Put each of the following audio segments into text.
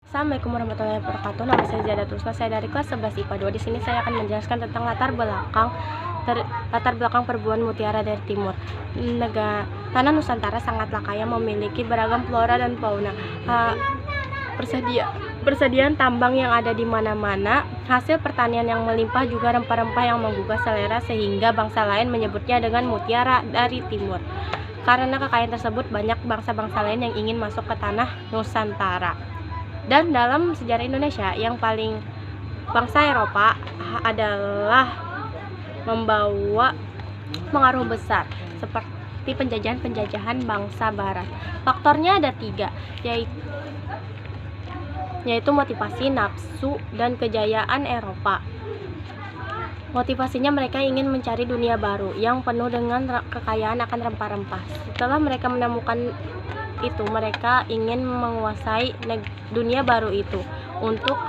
Assalamualaikum warahmatullahi wabarakatuh. Nama saya Zada Trusna, saya dari kelas 11 IPA 2. Di sini saya akan menjelaskan tentang latar belakang perburuan mutiara dari timur. Tanah Nusantara sangatlah kaya, memiliki beragam flora dan fauna. Persediaan tambang yang ada di mana-mana, hasil pertanian yang melimpah, juga rempah-rempah yang menggugah selera, sehingga bangsa lain menyebutnya dengan mutiara dari timur. Karena kekayaan tersebut, banyak bangsa-bangsa lain yang ingin masuk ke tanah Nusantara. Dan dalam sejarah Indonesia, yang paling bangsa Eropa adalah membawa pengaruh besar seperti penjajahan bangsa Barat. Faktornya ada 3, yaitu motivasi, nafsu, dan kejayaan Eropa. Motivasinya, mereka ingin mencari dunia baru yang penuh dengan kekayaan akan rempah-rempah. Setelah mereka menemukan itu, mereka ingin menguasai dunia baru itu untuk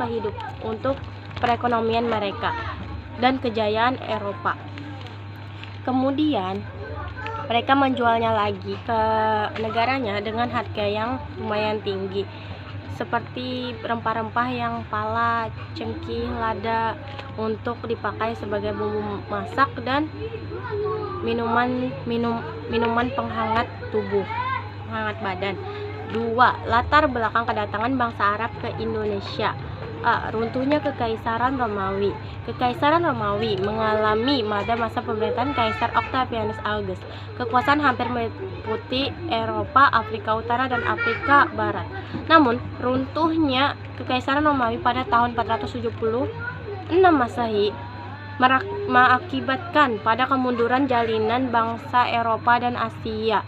perekonomian mereka dan kejayaan Eropa. Kemudian mereka menjualnya lagi ke negaranya dengan harga yang lumayan tinggi, seperti rempah-rempah yang pala, cengkih, lada, untuk dipakai sebagai bumbu masak dan minuman penghangat tubuh, hangat badan. 2. Latar belakang kedatangan bangsa Arab ke Indonesia. Runtuhnya Kekaisaran Romawi. Kekaisaran Romawi mengalami masa pemerintahan Kaisar Octavianus Augustus. Kekuasaan hampir meliputi Eropa, Afrika Utara, dan Afrika Barat. Namun, runtuhnya Kekaisaran Romawi pada tahun 476 Masehi mengakibatkan pada kemunduran jalinan bangsa Eropa dan Asia.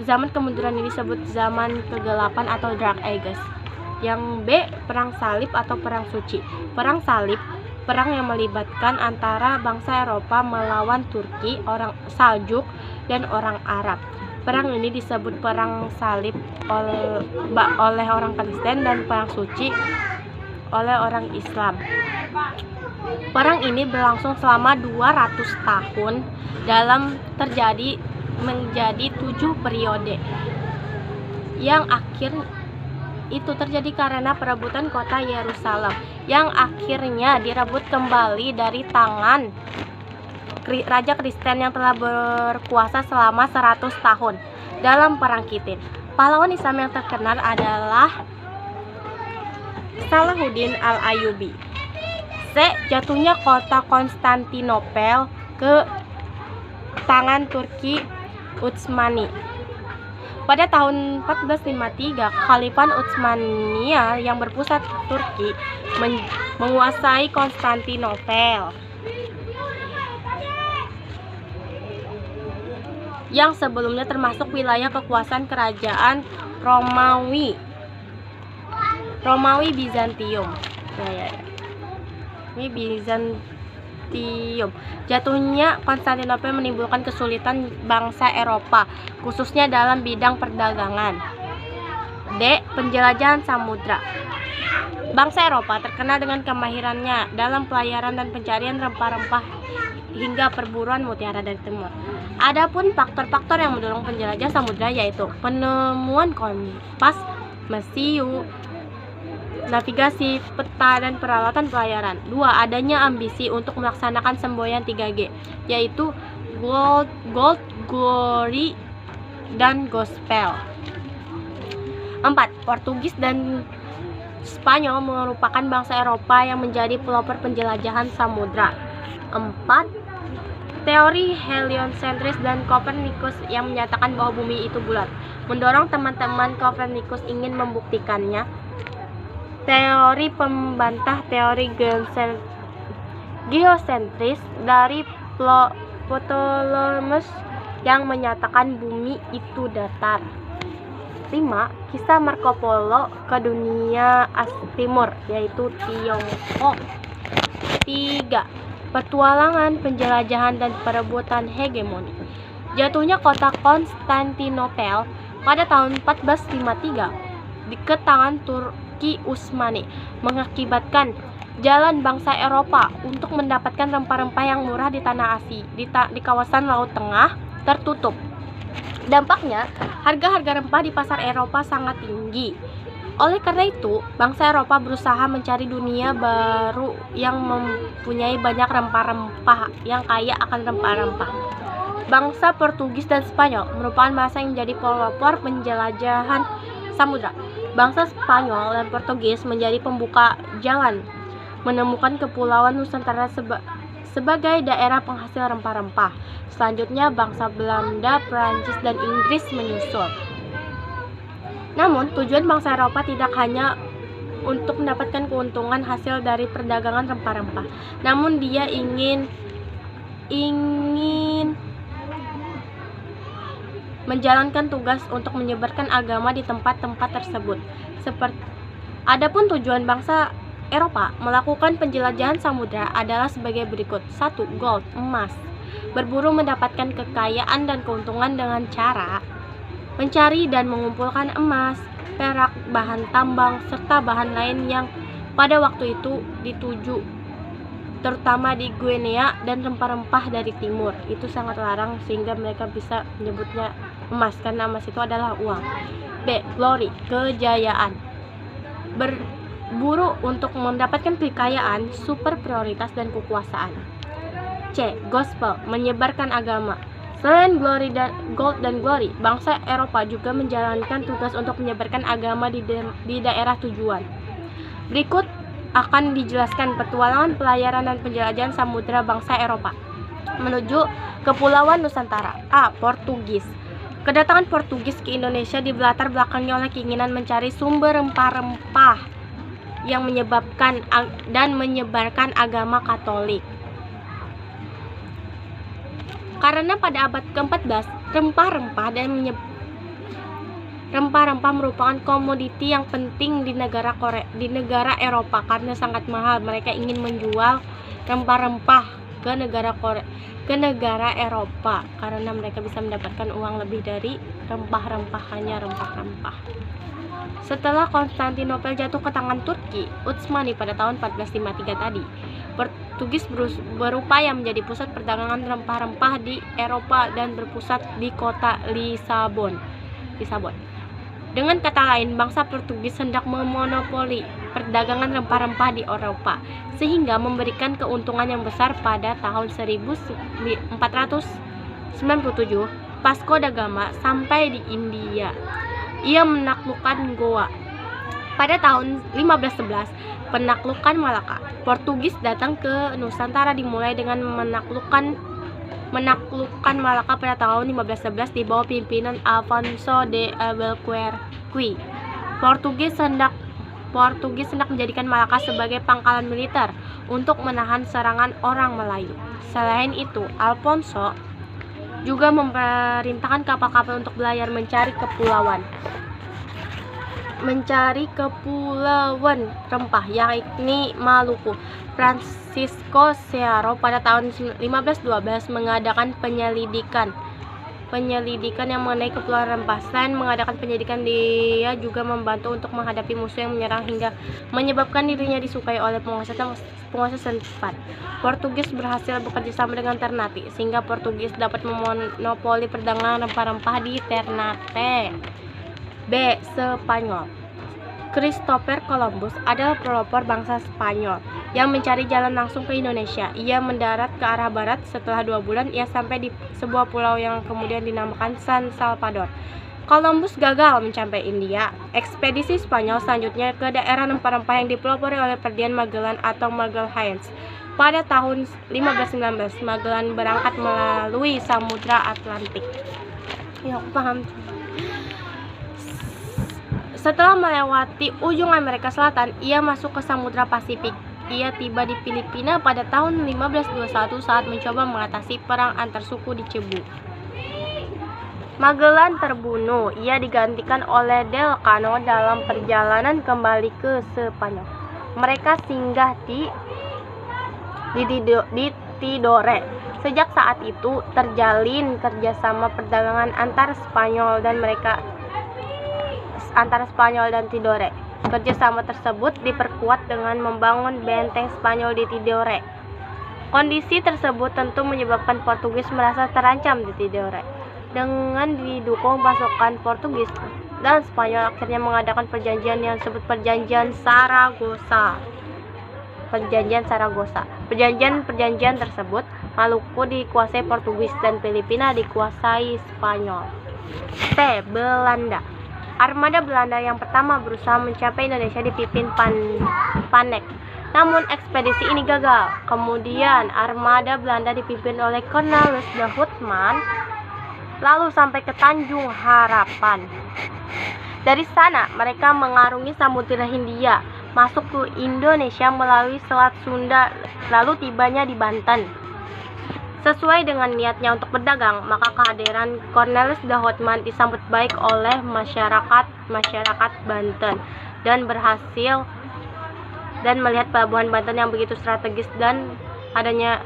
Zaman kemunduran ini disebut zaman kegelapan atau Dark Ages. Yang B, Perang Salib atau Perang Suci. Perang Salib, perang yang melibatkan antara bangsa Eropa melawan Turki, orang Saljuk, dan orang Arab. Perang ini disebut Perang Salib oleh orang Kristen dan Perang Suci oleh orang Islam. Perang ini berlangsung selama 200 tahun menjadi 7 periode. Yang akhir itu terjadi karena perebutan kota Yerusalem yang akhirnya direbut kembali dari tangan Raja Kristen yang telah berkuasa selama 100 tahun dalam Perang Kittin. Pahlawan Islam yang terkenal adalah Salahuddin Al-Ayyubi. C. Jatuhnya kota Konstantinopel ke tangan Turki Utsmani. Pada tahun 1453, Khalifah Utsmaniyah yang berpusat Turki menguasai Konstantinopel, yang sebelumnya termasuk wilayah kekuasaan kerajaan Romawi Bizantium. Ini Bizantium. Jatuhnya Konstantinopel menimbulkan kesulitan bangsa Eropa, khususnya dalam bidang perdagangan. D. Penjelajahan samudra. Bangsa Eropa terkenal dengan kemahirannya dalam pelayaran dan pencarian rempah-rempah hingga perburuan mutiara dari timur. Adapun faktor-faktor yang mendorong penjelajah samudra yaitu penemuan kompas, mesiu, navigasi, peta, dan peralatan pelayaran. 2. Adanya ambisi untuk melaksanakan semboyan 3G, yaitu gold, glory, dan gospel. 4. Portugis dan Spanyol merupakan bangsa Eropa yang menjadi pelopor penjelajahan samudra. 4. Teori heliocentris dan Copernicus yang menyatakan bahwa bumi itu bulat, mendorong teman-teman Copernicus ingin membuktikannya. Teori pembantah teori geosentris dari Ptolemus yang menyatakan bumi itu datar. 5. Kisah Marco Polo ke dunia timur, yaitu Tiongkok. 3. Petualangan, penjelajahan, dan perebutan hegemoni. Jatuhnya kota Konstantinopel pada tahun 1453 ke tangan Turki Utsmani mengakibatkan jalan bangsa Eropa untuk mendapatkan rempah-rempah yang murah di tanah Asia di kawasan Laut Tengah tertutup. Dampaknya, harga-harga rempah di pasar Eropa sangat tinggi. Oleh karena itu, bangsa Eropa berusaha mencari dunia baru yang mempunyai banyak rempah-rempah, yang kaya akan rempah-rempah. Bangsa Portugis dan Spanyol merupakan bangsa yang menjadi pelopor penjelajahan samudra. Bangsa Spanyol dan Portugis menjadi pembuka jalan, menemukan kepulauan Nusantara sebagai daerah penghasil rempah-rempah. Selanjutnya, bangsa Belanda, Prancis, dan Inggris menyusul. Namun, tujuan bangsa Eropa tidak hanya untuk mendapatkan keuntungan hasil dari perdagangan rempah-rempah, namun dia ingin menjalankan tugas untuk menyebarkan agama di tempat-tempat tersebut. Adapun tujuan bangsa Eropa melakukan penjelajahan samudra adalah sebagai berikut. 1. Gold, emas. Berburu mendapatkan kekayaan dan keuntungan dengan cara mencari dan mengumpulkan emas, perak, bahan tambang, serta bahan lain yang pada waktu itu dituju, terutama di Guinea, dan rempah-rempah dari timur. Itu sangat larang sehingga mereka bisa menyebutnya emas, karena emas itu adalah uang. B. Glory, kejayaan. Berburu untuk mendapatkan kekayaan, super prioritas, dan kekuasaan. C. Gospel, menyebarkan agama. Selain gold dan glory, bangsa Eropa juga menjalankan tugas untuk menyebarkan agama di daerah tujuan. Berikut akan dijelaskan petualangan, pelayaran, dan penjelajahan samudra bangsa Eropa menuju Kepulauan Nusantara. A. Portugis. Kedatangan Portugis ke Indonesia dilatar belakangi oleh keinginan mencari sumber rempah-rempah yang menyebarkan agama Katolik. Karena pada abad ke-14, rempah-rempah merupakan komoditi yang penting di negara Eropa karena sangat mahal. Mereka ingin menjual rempah-rempah ke negara Eropa karena mereka bisa mendapatkan uang lebih dari rempah-rempah. Setelah Konstantinopel jatuh ke tangan Turki Utsmani pada tahun 1453 tadi, Portugis berupaya menjadi pusat perdagangan rempah-rempah di Eropa dan berpusat di kota Lisabon. Dengan kata lain, bangsa Portugis hendak memonopoli perdagangan rempah-rempah di Eropa, sehingga memberikan keuntungan yang besar. Pada tahun 1497, Vasco da Gama sampai di India. Ia menaklukkan Goa. Pada tahun 1511, penaklukan Malaka. Portugis datang ke Nusantara dimulai dengan menaklukkan Malaka pada tahun 1511 di bawah pimpinan Afonso de Albuquerque. Portugis hendak menjadikan Malaka sebagai pangkalan militer untuk menahan serangan orang Melayu. Selain itu, Alfonso juga memerintahkan kapal-kapal untuk berlayar mencari kepulauan rempah, yakni Maluku. Francisco Serrano pada tahun 1512 mengadakan penyelidikan yang mengenai kepulauan rempah. Selain mengadakan penyelidikan, dia juga membantu untuk menghadapi musuh yang menyerang hingga menyebabkan dirinya disukai oleh penguasa setempat. Portugis berhasil bekerja sama dengan Ternate, sehingga Portugis dapat memonopoli perdagangan rempah-rempah di Ternate. B. Spanyol. Christopher Columbus adalah pelopor bangsa Spanyol yang mencari jalan langsung ke Indonesia. Ia mendarat ke arah barat. Setelah 2 bulan, ia sampai di sebuah pulau yang kemudian dinamakan San Salvador. Columbus gagal mencapai India. Ekspedisi Spanyol selanjutnya ke daerah rempah-rempah yang dipelopori oleh Ferdinand Magellan atau Magalhaens. Pada tahun 1519, Magellan berangkat melalui Samudra Atlantik. Ya, aku paham. Setelah melewati ujung Amerika Selatan, ia masuk ke Samudra Pasifik. Ia tiba di Filipina pada tahun 1521 saat mencoba mengatasi perang antar suku di Cebu. Magellan terbunuh. Ia digantikan oleh Del Cano dalam perjalanan kembali ke Spanyol. Mereka singgah di Tidore. Sejak saat itu terjalin kerjasama perdagangan antara Spanyol dan Tidore. Kerjasama tersebut diperkuat dengan membangun benteng Spanyol di Tidore. Kondisi tersebut tentu menyebabkan Portugis merasa terancam di Tidore. Dengan didukung pasukan Portugis, dan Spanyol akhirnya mengadakan perjanjian yang disebut Perjanjian Saragossa. Perjanjian tersebut, Maluku dikuasai Portugis dan Filipina dikuasai Spanyol. T. Belanda. Armada Belanda yang pertama berusaha mencapai Indonesia dipimpin Panek. Namun ekspedisi ini gagal. Kemudian armada Belanda dipimpin oleh Cornelis de Houtman lalu sampai ke Tanjung Harapan. Dari sana mereka mengarungi Samudra Hindia, masuk ke Indonesia melalui Selat Sunda, lalu tibanya di Banten. Sesuai dengan niatnya untuk berdagang, maka kehadiran Cornelis de Houtman disambut baik oleh masyarakat Banten dan melihat pelabuhan Banten yang begitu strategis dan adanya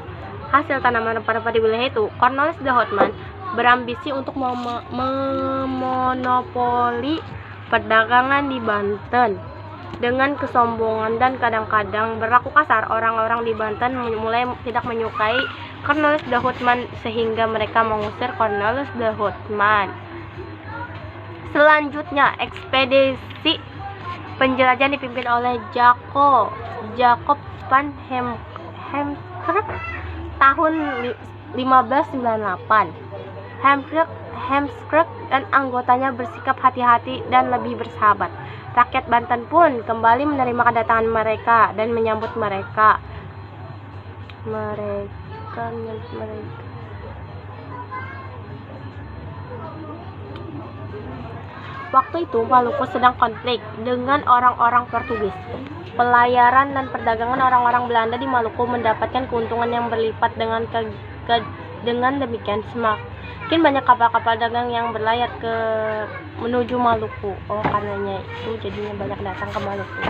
hasil tanaman rempah-rempah di wilayah itu, Cornelis de Houtman berambisi untuk memonopoli perdagangan di Banten. Dengan kesombongan dan kadang-kadang berlaku kasar, orang-orang di Banten mulai tidak menyukai Cornelis de Houtman sehingga mereka mengusir Cornelis de Houtman. Selanjutnya, ekspedisi penjelajahan dipimpin oleh Jacob van Heemskerck tahun 1598. Heemskerck dan anggotanya bersikap hati-hati dan lebih bersahabat. Rakyat Banten pun kembali menerima kedatangan mereka dan menyambut mereka. Waktu itu Maluku sedang konflik dengan orang-orang Portugis. Pelayaran dan perdagangan orang-orang Belanda di Maluku mendapatkan keuntungan yang berlipat. Dengan demikian semakin banyak kapal-kapal dagang yang berlayar menuju Maluku. Karenanya itu jadinya banyak datang ke Maluku.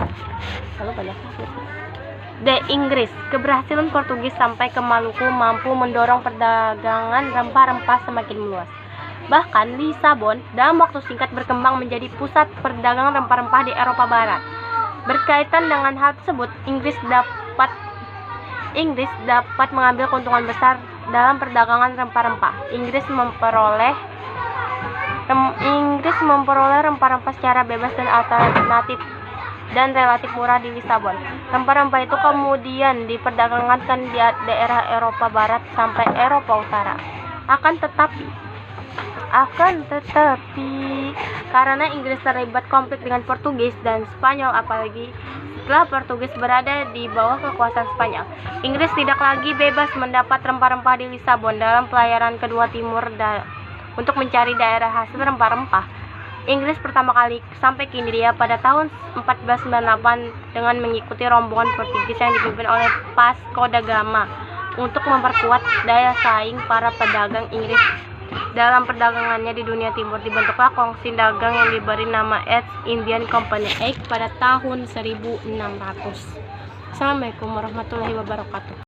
Lalu banyak Inggris. Keberhasilan Portugis sampai ke Maluku mampu mendorong perdagangan rempah-rempah semakin meluas. Bahkan Lisabon dalam waktu singkat berkembang menjadi pusat perdagangan rempah-rempah di Eropa Barat. Berkaitan dengan hal tersebut, Inggris dapat mengambil keuntungan besar dalam perdagangan rempah-rempah. Inggris memperoleh rempah-rempah secara bebas dan alternatif dan relatif murah di Lisabon. Rempah-rempah itu kemudian diperdagangkan di daerah Eropa Barat sampai Eropa Utara. Akan tetapi karena Inggris terlibat konflik dengan Portugis dan Spanyol, apalagi setelah Portugis berada di bawah kekuasaan Spanyol, Inggris tidak lagi bebas mendapat rempah-rempah di Lisabon. Dalam pelayaran kedua timur untuk mencari daerah hasil rempah-rempah, Inggris pertama kali sampai ke India pada tahun 1498 dengan mengikuti rombongan Portugis yang dipimpin oleh Vasco da Gama untuk memperkuat daya saing para pedagang Inggris. Dalam perdagangannya di dunia timur dibentuklah kongsi dagang yang diberi nama East Indian Company Act pada tahun 1600. Assalamualaikum warahmatullahi wabarakatuh.